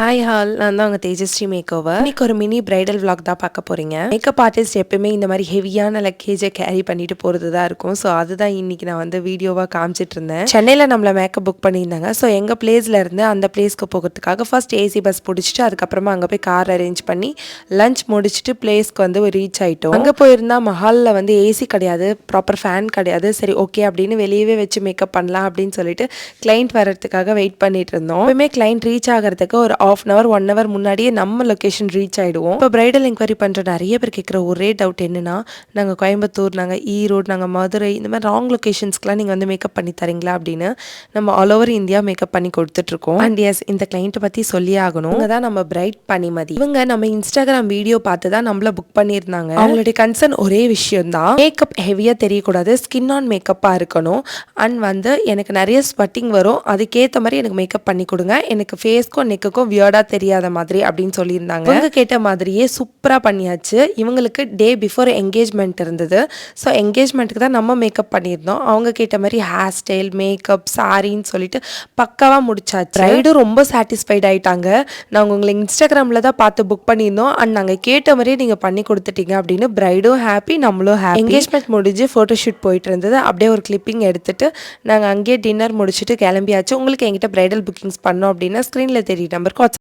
Hi hall, நான் தான் உங்கள் தேஜஸ்ரீ மேக் ஓவர். இன்னைக்கு ஒரு மினி பிரைடல் vlog தான் பார்க்க போகிறீங்க. மேக்கப் ஆர்டிஸ்ட் எப்பயுமே இந்த மாதிரி ஹெவியான லக்கேஜை கேரி பண்ணிட்டு போகிறது தான் இருக்கும். ஸோ அதுதான் இன்னைக்கு நான் வந்து வீடியோவாக காமிச்சிட்டு இருந்தேன். சென்னையில் நம்மளை மேக்கப் புக் பண்ணியிருந்தாங்க. ஸோ எங்கள் பிளேஸில் இருந்து அந்த பிளேஸ்க்கு போகிறதுக்காக ஃபர்ஸ்ட் ஏசி பஸ் பிடிச்சிட்டு அதுக்கப்புறமா அங்கே போய் கார் அரேஞ்ச் பண்ணி லஞ்ச் முடிச்சுட்டு பிளேஸ்க்கு வந்து ரீச் ஆகிட்டோம். அங்கே போயிருந்தா மஹாலில் வந்து ஏசி கிடையாது, ப்ராப்பர் ஃபேன் கிடையாது. சரி ஓகே அப்படின்னு வெளியவே வச்சு மேக்கப் பண்ணலாம் அப்படின்னு சொல்லிட்டு கிளைண்ட் வர்றதுக்காக வெயிட் பண்ணிட்டு இருந்தோம். எப்பவுமே கிளைண்ட் ரீச் ஆகிறதுக்கு ஒரு ½ hour 1 hour முன்னாடியே நம்ம லொக்கேஷன் ரீச் ஆகிடுவோம். இப்போ பிரைடல் என்கொயரி பண்ணுற நிறைய பேர் கேட்குற ஒரே டவுட் என்னன்னா, நாங்கள் கோயம்புத்தூர், நாங்கள் ஈரோடு, நாங்கள் மதுரை, இந்த மாதிரி ராங் லொக்கேஷன்ஸ்க்குலாம் நீங்கள் வந்து மேக்கப் பண்ணி தரீங்களா அப்படின்னு. நம்ம ஆல் ஓவர் இந்தியா மேக்கப் பண்ணி கொடுத்துட்ருக்கோம். அண்ட் எஸ், இந்த கிளைண்ட்டை பற்றி சொல்லியே ஆகணும். இவங்க தான் நம்ம பிரைட் பனிமதி. இவங்க நம்ம இன்ஸ்டாகிராம் வீடியோ பார்த்து தான் நம்மள புக் பண்ணியிருந்தாங்க. அவங்களுடைய கன்சர்ன் ஒரே விஷயம் தான், மேக்கப் ஹெவியாக தெரியக்கூடாது, ஸ்கின் ஆன் மேக்கப்பாக இருக்கணும். அண்ட் வந்து எனக்கு நிறைய ஸ்வெட்டிங் வரும், அதுக்கேற்ற மாதிரி எனக்கு மேக்கப் பண்ணி கொடுங்க, எனக்கு ஃபேஸ்க்கும் நெக்குக்கும் வியர்டாக தெரியாத மாதிரி அப்படின்னு சொல்லியிருந்தாங்க. இவங்க கேட்ட மாதிரியே சூப்பராக பண்ணியாச்சு. இவங்களுக்கு டே பிஃபோர் என்கேஜ்மெண்ட் இருந்தது. ஸோ என்கேஜ்மெண்ட்டுக்கு தான் நம்ம மேக்கப் பண்ணியிருந்தோம். அவங்க கேட்ட மாதிரி ஹேர் ஸ்டைல், மேக்கப், சாரின்னு சொல்லிட்டு பக்காவாக முடிச்சாச்சு. பிரைடும் ரொம்ப சாட்டிஸ்ஃபைட் ஆயிட்டாங்க. நாங்கள் உங்களை இன்ஸ்டாகிராமில் தான் பார்த்து புக் பண்ணியிருந்தோம், அண்ட் நாங்கள் கேட்ட மாதிரியே நீங்கள் பண்ணி கொடுத்துட்டீங்க அப்படின்னு. பிரைடும் ஹாப்பி, நம்மளும் ஹாப்பி. என்கேஜ்மெண்ட் முடிஞ்சு ஃபோட்டோ ஷூட் போயிட்டு இருந்தது. அப்படியே ஒரு கிளிப்பிங் எடுத்துட்டு நாங்கள் அங்கேயே டின்னர் முடிச்சுட்டு கிளம்பியாச்சு. உங்களுக்கு எங்கிட்ட பிரைடல் புக்கிங்ஸ் பண்ணோம் அப்படின்னா ஸ்க்ரீனில் தெரிய நம்பருக்கு